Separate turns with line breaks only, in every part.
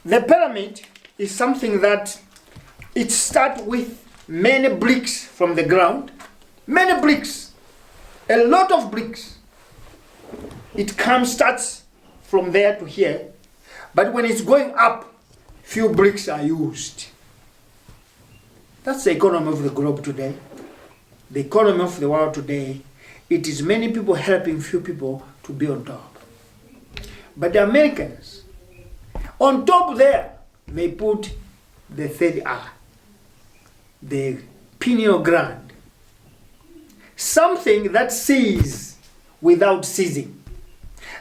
The pyramid is something that it starts with many bricks from the ground, many bricks, a lot of bricks. It starts from there to here, but when it's going up, few bricks are used. That's the economy of the globe today. The economy of the world today, it is many people helping few people to be on top. But the Americans, on top there, they put the third eye, the pineal gland, something that sees without ceasing,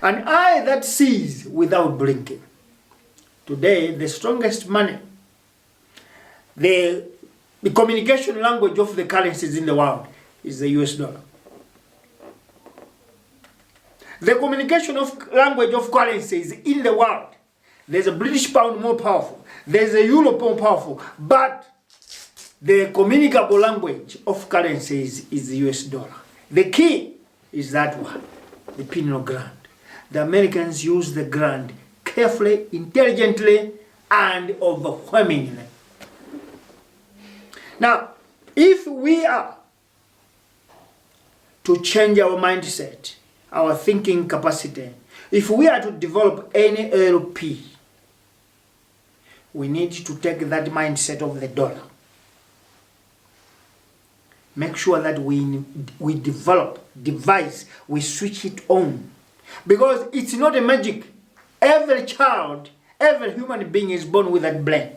an eye that sees without blinking. Today, the strongest money, the communication language of the currencies in the world is the US dollar. The communication language of currencies in the world, there's a British pound more powerful, there's a euro more powerful, but the communicable language of currencies is the US dollar. The key is that one, the pineal gland. The Americans use the gland carefully, intelligently, and overwhelmingly. Now, if we are to change our mindset, our thinking capacity, if we are to develop any LP, we need to take that mindset of the dollar. Make sure that we develop, devise, we switch it on. Because it's not a magic. Every child, every human being is born with that brain.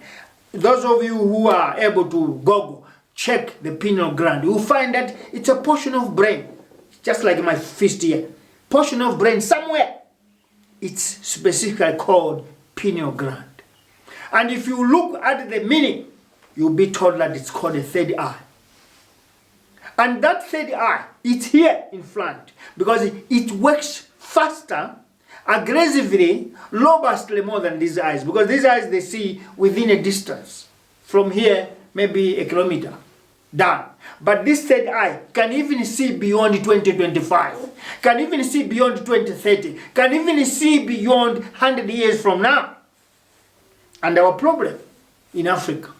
Those of you who are able to Google, check the pineal gland, you will find that it's a portion of brain, just like my fist here. Portion of brain somewhere. It's specifically called pineal gland. And if you look at the meaning, you'll be told that it's called a third eye. And that third eye, it's here in front because it works faster, aggressively, robustly more than these eyes. Because these eyes, they see within a distance. From here, maybe a kilometer down. But this third eye can even see beyond 2025, can even see beyond 2030, can even see beyond 100 years from now. And our problem in Africa,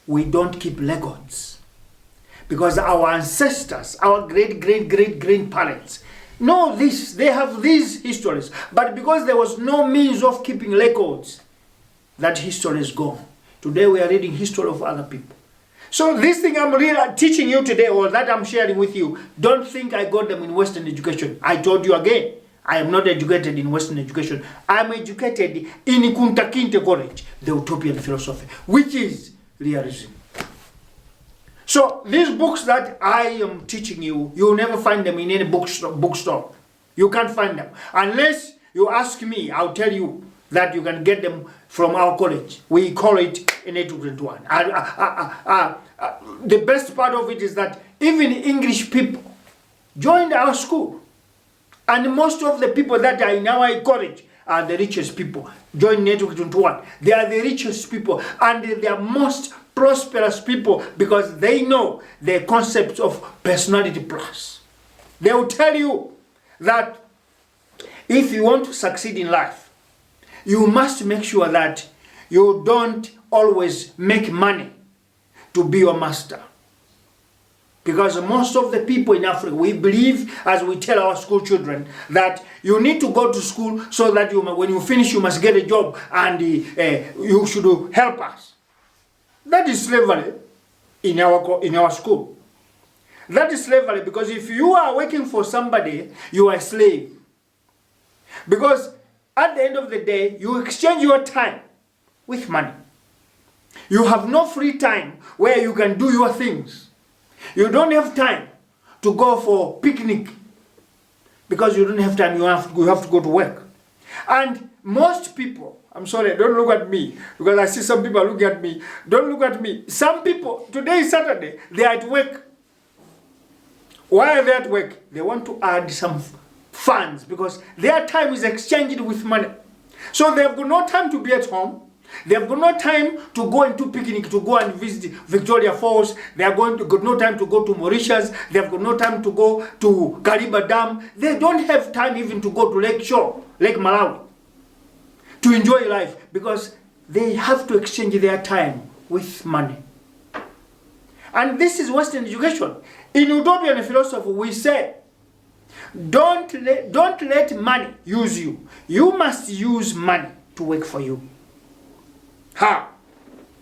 we don't keep records. Because our ancestors, our great-great-great-grandparents know this, they have these histories. But because there was no means of keeping records, that history is gone. Today we are reading history of other people. So this thing I'm really teaching you today, or that I'm sharing with you, don't think I got them in Western education. I told you again, I am not educated in Western education. I'm educated in Kunta Kinte College, the Utopian philosophy, which is realism. So these books that I am teaching you, you'll never find them in any bookstore. You can't find them. Unless you ask me, I'll tell you that you can get them from our college. We call it an 821. The best part of it is that even English people joined our school. And most of the people that are in our college are the richest people. Join Network 21. They are the richest people. And they are most prosperous people because they know the concept of personality plus. They will tell you that if you want to succeed in life, you must make sure that you don't always make money to be your master. Because most of the people in Africa, we believe, as we tell our school children, that you need to go to school so that when you finish, you must get a job and you should help us. That is slavery in our school. That is slavery because if you are working for somebody, you are a slave. Because at the end of the day, you exchange your time with money. You have no free time where you can do your things. You don't have time to go for picnic because you don't have time. You have to go to work. And most people, I'm sorry, don't look at me because I see some people looking at me. Don't look at me. Some people, today is Saturday, they are at work. Why are they at work? They want to add some funds because their time is exchanged with money. So they have got no time to be at home. They have got no time to go into picnic, to go and visit Victoria Falls. They are got no time to go to Mauritius. They have got no time to go to Kariba Dam. They don't have time even to go to Lake Shore, Lake Malawi. to enjoy life, because they have to exchange their time with money. And this is Western education. In Utopian philosophy, we say, don't let money use you. You must use money to work for you. How?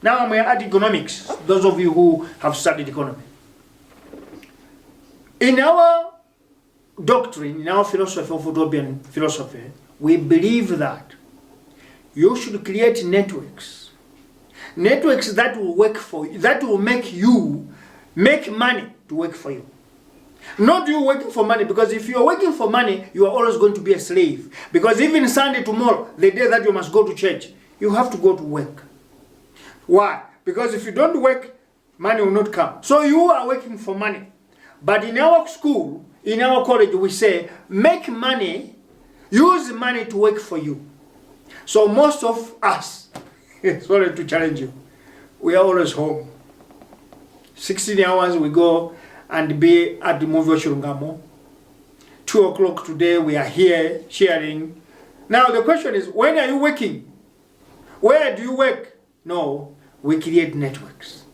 Now I'm at economics, those of you who have studied economy. In our doctrine, in our philosophy of Utopian philosophy, we believe that you should create networks. Networks that will work for you, that will make you make money to work for you. Not you working for money, because if you are working for money, you are always going to be a slave. Because even Sunday tomorrow, the day that you must go to church, you have to go to work. Why? Because if you don't work, money will not come. So you are working for money. But in our school, in our college, we say, make money, use money to work for you. So most of us, sorry to challenge you, we are always home. 16 hours we go and be at the movie Oshirungamo. 2 o'clock today we are here sharing. Now the question is, when are you working? Where do you work? No, we create networks.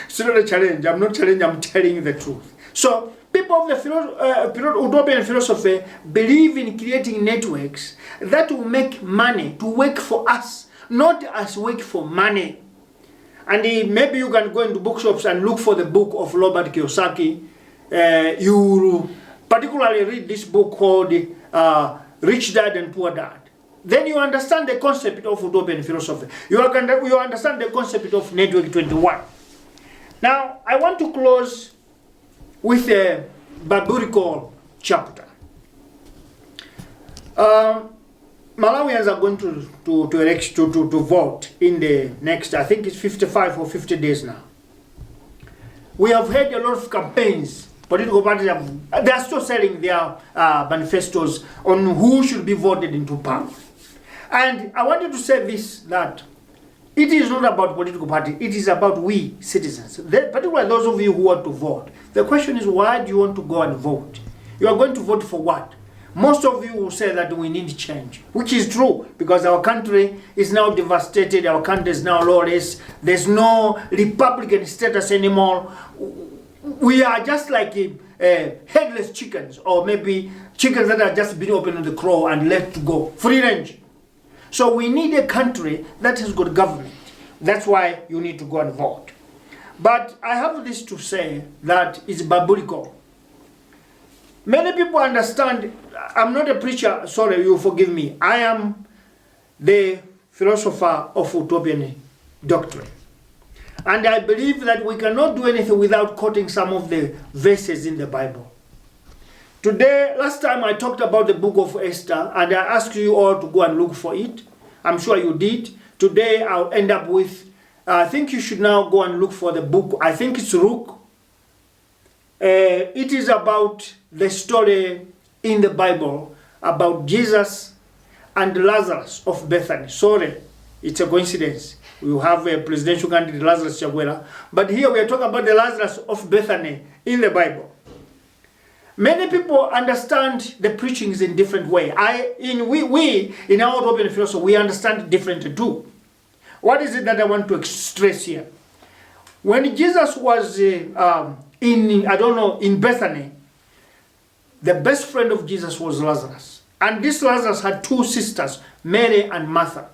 It's not a challenge. I'm not challenging, I'm telling you the truth. So people of the Utopian philosophy believe in creating networks that will make money to work for us, not us work for money. And maybe you can go into bookshops and look for the book of Robert Kiyosaki. You particularly read this book called Rich Dad and Poor Dad. Then you understand the concept of Utopian philosophy. You understand the concept of Network 21. Now, I want to close with a biblical chapter. Malawians are going to vote in the next, I think it's 55 or 50 days now. We have heard a lot of campaigns. Political parties they are still selling their manifestos on who should be voted into power. And I wanted to say this, that it is not about political party, it is about we citizens, particularly those of you who want to vote. The question is, why do you want to go and vote? You are going to vote for what? Most of you will say that we need change, which is true, because our country is now devastated, our country is now lawless, there's no Republican status anymore. We are just like headless chickens, or maybe chickens that are just been opened on the crow and let to go, free range. So we need a country that has got government. That's why you need to go and vote. But I have this to say that it's biblical. Many people understand, I'm not a preacher, sorry, you forgive me. I am the philosopher of Utopian doctrine. And I believe that we cannot do anything without quoting some of the verses in the Bible. Today, last time I talked about the book of Esther, and I asked you all to go and look for it. I'm sure you did. Today, I'll end up with, I think you should now go and look for the book. I think it's Luke. It is about the story in the Bible about Jesus and Lazarus of Bethany. Sorry, it's a coincidence. We have a presidential candidate, Lazarus Chakwera. But here we are talking about the Lazarus of Bethany in the Bible. Many people understand the preachings in different way. We in our Utopian philosophy, we understand it differently too. What is it that I want to stress here? When Jesus was in Bethany, the best friend of Jesus was Lazarus. And this Lazarus had two sisters, Mary and Martha.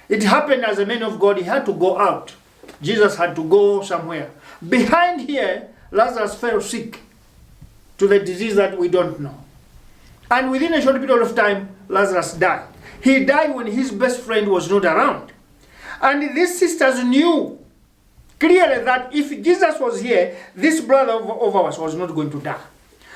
It happened as a man of God, he had to go out. Jesus had to go somewhere. Behind here, Lazarus fell sick to the disease that we don't know. And within a short period of time, Lazarus died. He died when his best friend was not around. And these sisters knew clearly that if Jesus was here, this brother of ours was not going to die.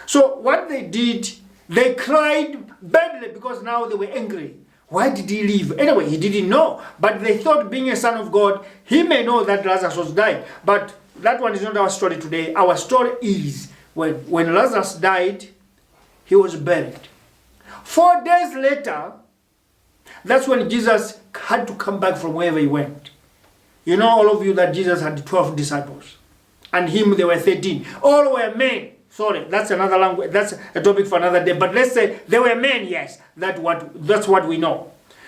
So what they did, they cried badly because now they were angry. Why did he leave? Anyway, he didn't know. But they thought, being a son of God, he may know that Lazarus was dying. But that one is not our story today. Our story is when Lazarus died, he was buried. 4 days later, that's when Jesus had to come back from wherever he went. You know, all of you, that Jesus had 12 disciples. And him, there were 13. All were men. Sorry, that's another language. That's a topic for another day. But let's say they were men. Yes, that's what we know.